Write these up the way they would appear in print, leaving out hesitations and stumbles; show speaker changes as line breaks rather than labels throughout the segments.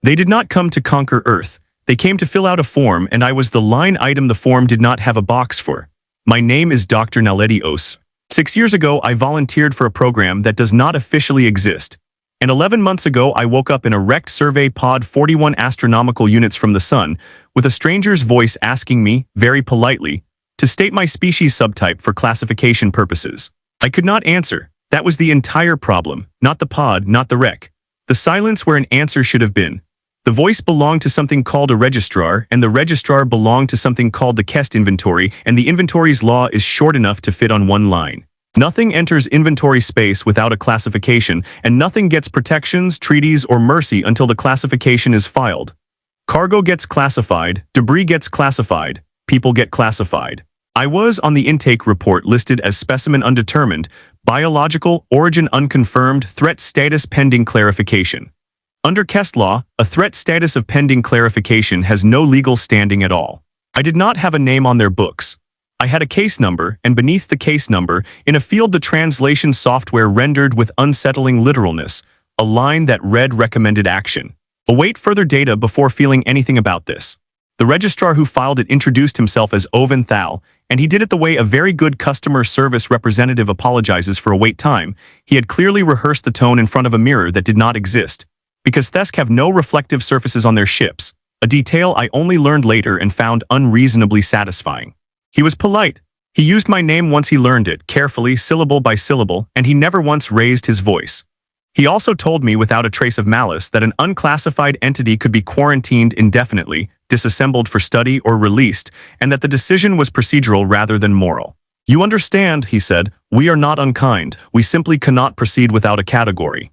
They did not come to conquer Earth. They came to fill out a form, and I was the line item the form did not have a box for. My name is Dr. Naledi Osei. 6 years ago, I volunteered for a program that does not officially exist. And 11 months ago, I woke up in a wrecked survey pod 41 astronomical units from the sun, with a stranger's voice asking me, very politely, to state my species subtype for classification purposes. I could not answer. That was the entire problem, not the pod, not the wreck. The silence where an answer should have been. The voice belonged to something called a registrar, and the registrar belonged to something called the Kest Inventory, and the inventory's law is short enough to fit on one line. Nothing enters inventory space without a classification, and nothing gets protections, treaties, or mercy until the classification is filed. Cargo gets classified, debris gets classified, people get classified. I was on the intake report listed as specimen undetermined, biological, origin unconfirmed, threat status pending clarification. Under Kest law, a threat status of pending clarification has no legal standing at all. I did not have a name on their books. I had a case number, and beneath the case number, in a field the translation software rendered with unsettling literalness, a line that read recommended action. Await further data before feeling anything about this. The registrar who filed it introduced himself as Owen Thal, and he did it the way a very good customer service representative apologizes for a wait time. He had clearly rehearsed the tone in front of a mirror that did not exist. Because Thesk have no reflective surfaces on their ships, a detail I only learned later and found unreasonably satisfying. He was polite. He used my name once he learned it, carefully, syllable by syllable, and he never once raised his voice. He also told me without a trace of malice that an unclassified entity could be quarantined indefinitely, disassembled for study, or released, and that the decision was procedural rather than moral. You understand, he said, we are not unkind, we simply cannot proceed without a category.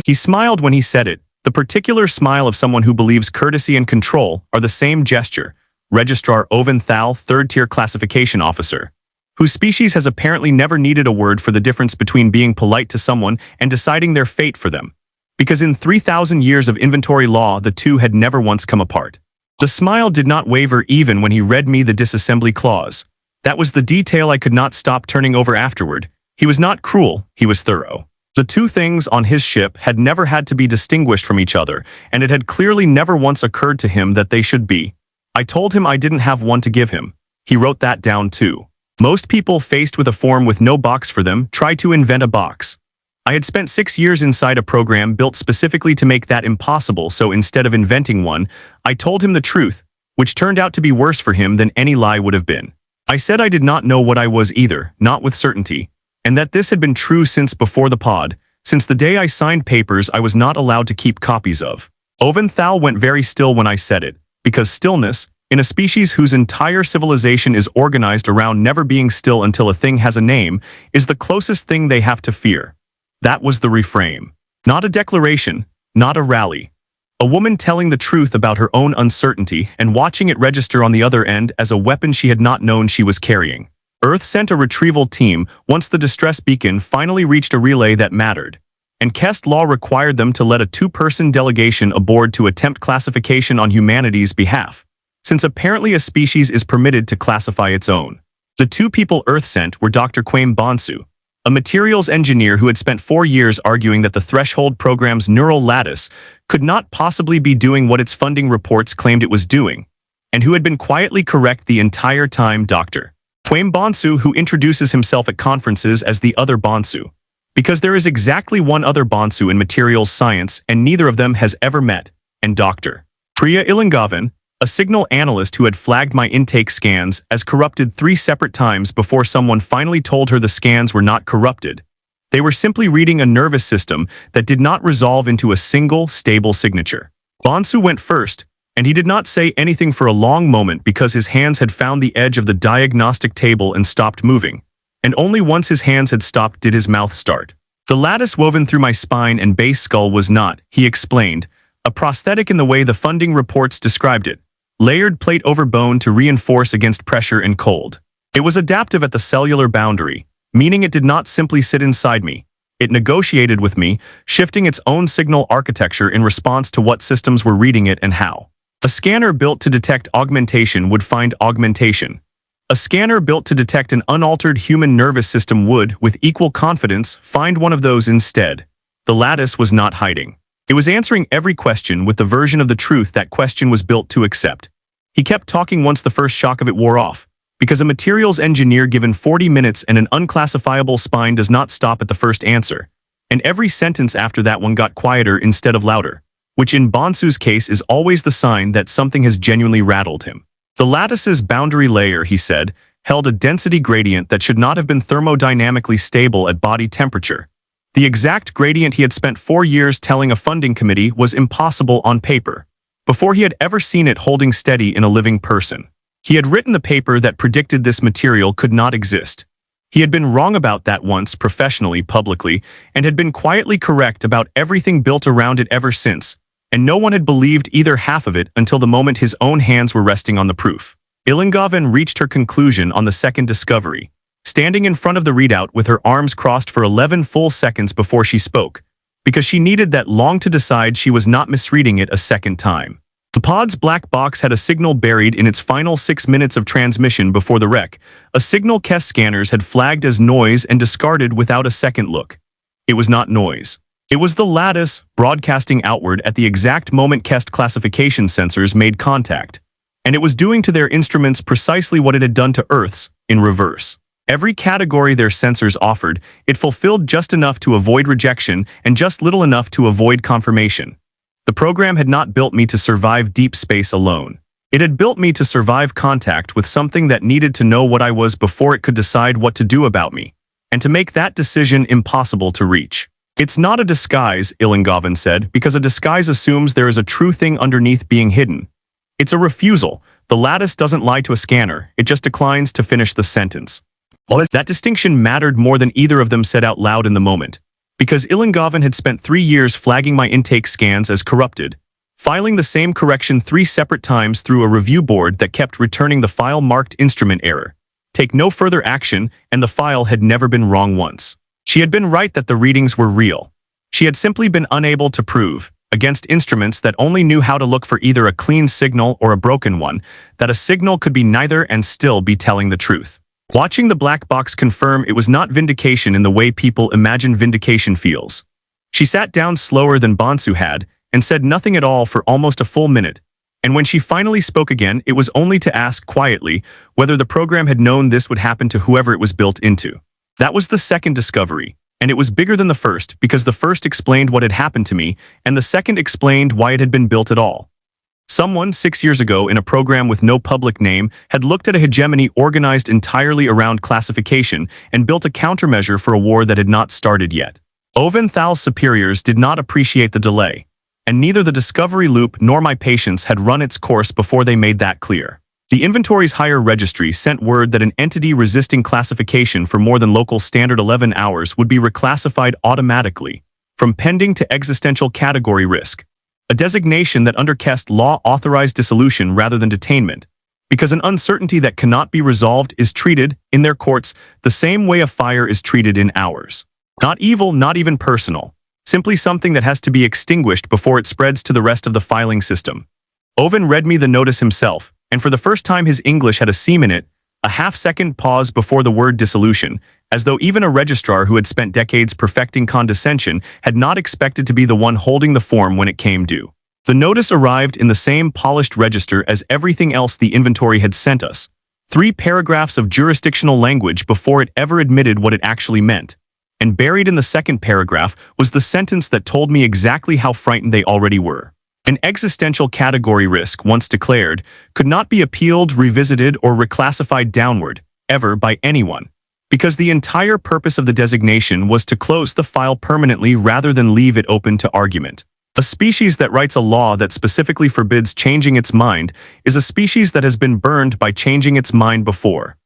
He smiled when he said it, the particular smile of someone who believes courtesy and control are the same gesture. Registrar Owen Thal, third-tier classification officer, whose species has apparently never needed a word for the difference between being polite to someone and deciding their fate for them. Because in 3,000 years of inventory law, the two had never once come apart. The smile did not waver even when he read me the disassembly clause. That was the detail I could not stop turning over afterward. He was not cruel, he was thorough. The two things on his ship had never had to be distinguished from each other, and it had clearly never once occurred to him that they should be. I told him I didn't have one to give him. He wrote that down too. Most people faced with a form with no box for them try to invent a box. I had spent 6 years inside a program built specifically to make that impossible, so instead of inventing one, I told him the truth, which turned out to be worse for him than any lie would have been. I said I did not know what I was either, not with certainty, and that this had been true since before the pod, since the day I signed papers I was not allowed to keep copies of. Owen Thal went very still when I said it, because stillness, in a species whose entire civilization is organized around never being still until a thing has a name, is the closest thing they have to fear. That was the reframe. Not a declaration, not a rally. A woman telling the truth about her own uncertainty and watching it register on the other end as a weapon she had not known she was carrying. Earth sent a retrieval team once the distress beacon finally reached a relay that mattered, and Kest law required them to let a 2-person delegation aboard to attempt classification on humanity's behalf, since apparently a species is permitted to classify its own. The 2 people Earth sent were Dr. Kwame Bonsu, a materials engineer who had spent 4 years arguing that the Threshold program's neural lattice could not possibly be doing what its funding reports claimed it was doing, and who had been quietly correct the entire time. Dr. Kwame Bonsu, who introduces himself at conferences as the other Bonsu, because there is exactly one other Bonsu in materials science and neither of them has ever met, and Dr. Priya Ilangovan, a signal analyst who had flagged my intake scans as corrupted 3 separate times before someone finally told her the scans were not corrupted. They were simply reading a nervous system that did not resolve into a single, stable signature. Bonsu went first, and he did not say anything for a long moment because his hands had found the edge of the diagnostic table and stopped moving. And only once his hands had stopped did his mouth start. The lattice woven through my spine and base skull was not, he explained, a prosthetic in the way the funding reports described it. Layered plate over bone to reinforce against pressure and cold. It was adaptive at the cellular boundary, meaning it did not simply sit inside me. It negotiated with me, shifting its own signal architecture in response to what systems were reading it and how. A scanner built to detect augmentation would find augmentation. A scanner built to detect an unaltered human nervous system would, with equal confidence, find one of those instead. The lattice was not hiding. It was answering every question with the version of the truth that question was built to accept. He kept talking once the first shock of it wore off, because a materials engineer given 40 minutes and an unclassifiable spine does not stop at the first answer, and every sentence after that one got quieter instead of louder, which in Bonsu's case is always the sign that something has genuinely rattled him. The lattice's boundary layer, he said, held a density gradient that should not have been thermodynamically stable at body temperature. The exact gradient he had spent 4 years telling a funding committee was impossible on paper, before he had ever seen it holding steady in a living person. He had written the paper that predicted this material could not exist. He had been wrong about that once, professionally, publicly, and had been quietly correct about everything built around it ever since, and no one had believed either half of it until the moment his own hands were resting on the proof. Ilangovan reached her conclusion on the second discovery, standing in front of the readout with her arms crossed for 11 full seconds before she spoke, because she needed that long to decide she was not misreading it a second time. The pod's black box had a signal buried in its final 6 minutes of transmission before the wreck, a signal Kest scanners had flagged as noise and discarded without a second look. It was not noise. It was the lattice, broadcasting outward at the exact moment Kest classification sensors made contact, and it was doing to their instruments precisely what it had done to Earth's, in reverse. Every category their sensors offered, it fulfilled just enough to avoid rejection and just little enough to avoid confirmation. The program had not built me to survive deep space alone. It had built me to survive contact with something that needed to know what I was before it could decide what to do about me, and to make that decision impossible to reach. It's not a disguise, Ilangovan said, because a disguise assumes there is a true thing underneath being hidden. It's a refusal. The lattice doesn't lie to a scanner, it just declines to finish the sentence. That distinction mattered more than either of them said out loud in the moment, because Ilangovan had spent 3 years flagging my intake scans as corrupted, filing the same correction 3 separate times through a review board that kept returning the file marked instrument error. Take no further action, and the file had never been wrong once. She had been right that the readings were real. She had simply been unable to prove, against instruments that only knew how to look for either a clean signal or a broken one, that a signal could be neither and still be telling the truth. Watching the black box confirm it was not vindication in the way people imagine vindication feels. She sat down slower than Bonsu had, and said nothing at all for almost a full minute, and when she finally spoke again it was only to ask quietly whether the program had known this would happen to whoever it was built into. That was the second discovery, and it was bigger than the first because the first explained what had happened to me, and the second explained why it had been built at all. Someone 6 years ago in a program with no public name had looked at a hegemony organized entirely around classification and built a countermeasure for a war that had not started yet. Oventhal's superiors did not appreciate the delay, and neither the discovery loop nor my patience had run its course before they made that clear. The inventory's higher registry sent word that an entity resisting classification for more than local standard 11 hours would be reclassified automatically, from pending to existential category risk, a designation that under Kest law authorized dissolution rather than detainment, because an uncertainty that cannot be resolved is treated, in their courts, the same way a fire is treated in ours. Not evil, not even personal. Simply something that has to be extinguished before it spreads to the rest of the filing system. Oven read me the notice himself, and for the first time his English had a seam in it, a half-second pause before the word dissolution, as though even a registrar who had spent decades perfecting condescension had not expected to be the one holding the form when it came due. The notice arrived in the same polished register as everything else the inventory had sent us, 3 paragraphs of jurisdictional language before it ever admitted what it actually meant. And buried in the second paragraph was the sentence that told me exactly how frightened they already were. An existential category risk, once declared, could not be appealed, revisited, or reclassified downward, ever, by anyone, because the entire purpose of the designation was to close the file permanently rather than leave it open to argument. A species that writes a law that specifically forbids changing its mind is a species that has been burned by changing its mind before.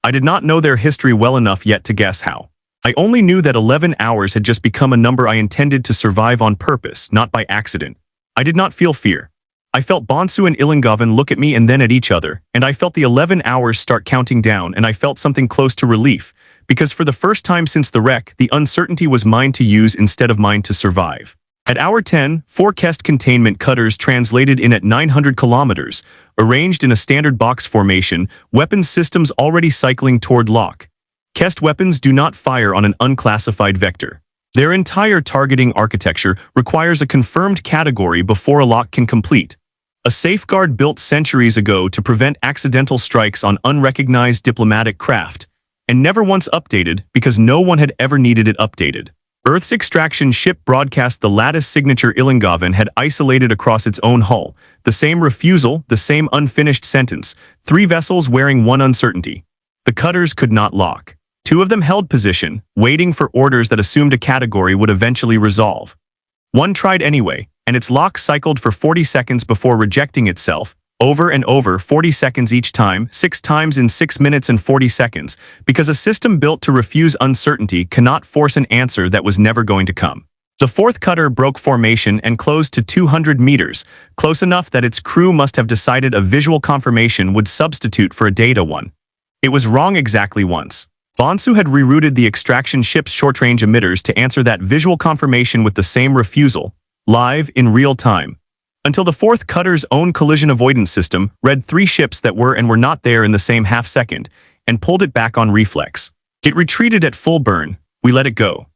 I did not know their history well enough yet to guess how. I only knew that 11 hours had just become a number I intended to survive on purpose, not by accident. I did not feel fear. I felt Bonsu and Ilangovan look at me and then at each other, and I felt the 11 hours start counting down, and I felt something close to relief, because for the first time since the wreck, the uncertainty was mine to use instead of mine to survive. At hour 10, 4 Kest containment cutters translated in at 900 kilometers, arranged in a standard box formation, weapons systems already cycling toward lock. Kest weapons do not fire on an unclassified vector. Their entire targeting architecture requires a confirmed category before a lock can complete. A safeguard built centuries ago to prevent accidental strikes on unrecognized diplomatic craft, and never once updated because no one had ever needed it updated. Earth's extraction ship broadcast the lattice signature Ilangovan had isolated across its own hull. The same refusal, the same unfinished sentence. 3 vessels wearing one uncertainty. The cutters could not lock. 2 of them held position, waiting for orders that assumed a category would eventually resolve. One tried anyway, and its lock cycled for 40 seconds before rejecting itself, over and over 40 seconds each time, 6 times in 6 minutes and 40 seconds, because a system built to refuse uncertainty cannot force an answer that was never going to come. The 4th cutter broke formation and closed to 200 meters, close enough that its crew must have decided a visual confirmation would substitute for a data one. It was wrong exactly once. Bonsu had rerouted the extraction ship's short-range emitters to answer that visual confirmation with the same refusal, live in real time. Until the 4th cutter's own collision avoidance system read 3 ships that were and were not there in the same half-second, and pulled it back on reflex. It retreated at full burn. We let it go.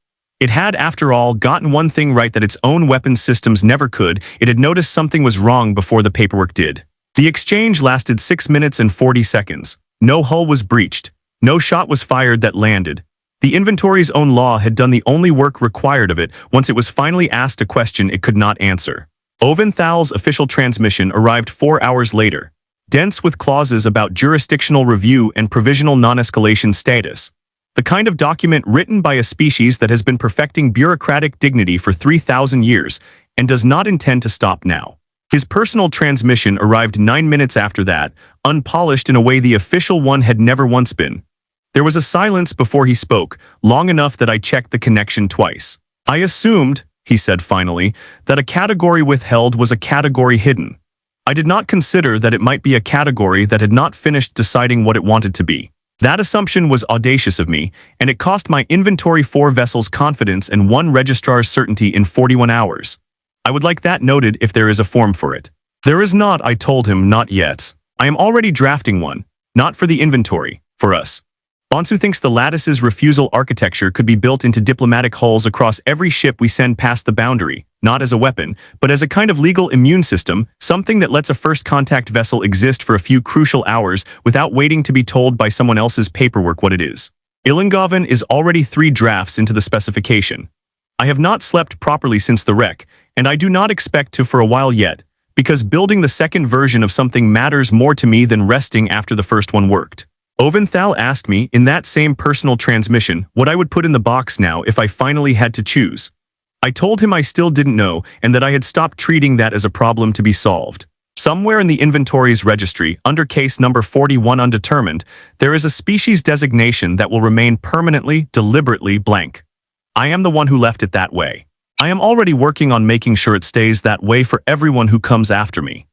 It had, after all, gotten one thing right that its own weapons systems never could. It had noticed something was wrong before the paperwork did. The exchange lasted 6 minutes and 40 seconds. No hull was breached. No shot was fired that landed. The inventory's own law had done the only work required of it once it was finally asked a question it could not answer. Oventhal's official transmission arrived 4 hours later, dense with clauses about jurisdictional review and provisional non-escalation status. The kind of document written by a species that has been perfecting bureaucratic dignity for 3,000 years and does not intend to stop now. His personal transmission arrived 9 minutes after that, unpolished in a way the official one had never once been. There was a silence before he spoke, long enough that I checked the connection twice. I assumed, he said finally, that a category withheld was a category hidden. I did not consider that it might be a category that had not finished deciding what it wanted to be. That assumption was audacious of me, and it cost my inventory 4 vessels confidence and 1 registrar's certainty in 41 hours. I would like that noted if there is a form for it. There is not, I told him, not yet. I am already drafting one. Not for the inventory, for us. Bonsu thinks the lattice's refusal architecture could be built into diplomatic hulls across every ship we send past the boundary, not as a weapon, but as a kind of legal immune system, something that lets a first contact vessel exist for a few crucial hours without waiting to be told by someone else's paperwork what it is. Ilangovan is already 3 drafts into the specification. I have not slept properly since the wreck, and I do not expect to for a while yet, because building the second version of something matters more to me than resting after the first one worked. Oventhal asked me, in that same personal transmission, what I would put in the box now if I finally had to choose. I told him I still didn't know, and that I had stopped treating that as a problem to be solved. Somewhere in the inventory's registry, under case number 41 undetermined, there is a species designation that will remain permanently, deliberately blank. I am the one who left it that way. I am already working on making sure it stays that way for everyone who comes after me.